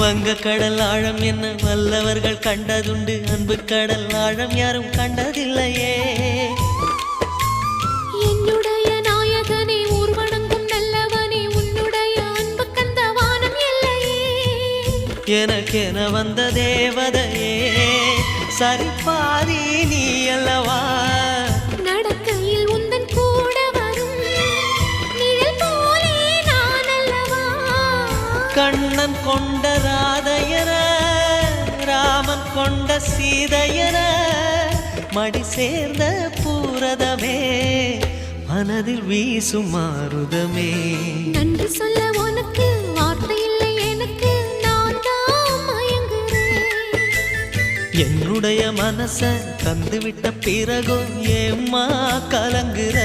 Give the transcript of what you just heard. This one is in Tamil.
வங்க கடல் ஆழம் என்ன வல்லவர்கள் கண்டதுண்டு, அன்பு கடல் ஆழம் யாரும் கண்டதில்லையே. என்னுடைய நாயகனே ஊர்வணங்கும் நல்லவனே, உன்னுடைய அன்பு கந்த வானம் இல்லையே. எனக்கென வந்த தேவதையே சரிபாதி நீ அல்லவா. நடக்கையில் உந்தன் கூட வரும் நிழல் போலே நான் அல்லவா. கண்ணன் கொண்ட ராதையர ராமன் கொண்ட சீதையர மடி சேர்ந்த பூரதமே மனதில் வீசும் மாருதமே. நன்றி சொல்ல உனக்கு வார்த்தை இல்லை எனக்கு, நான் தான் மயங்குறேன். என்னுடைய மனச தந்துவிட்ட பிறகும் ஏம்மா கலங்குற.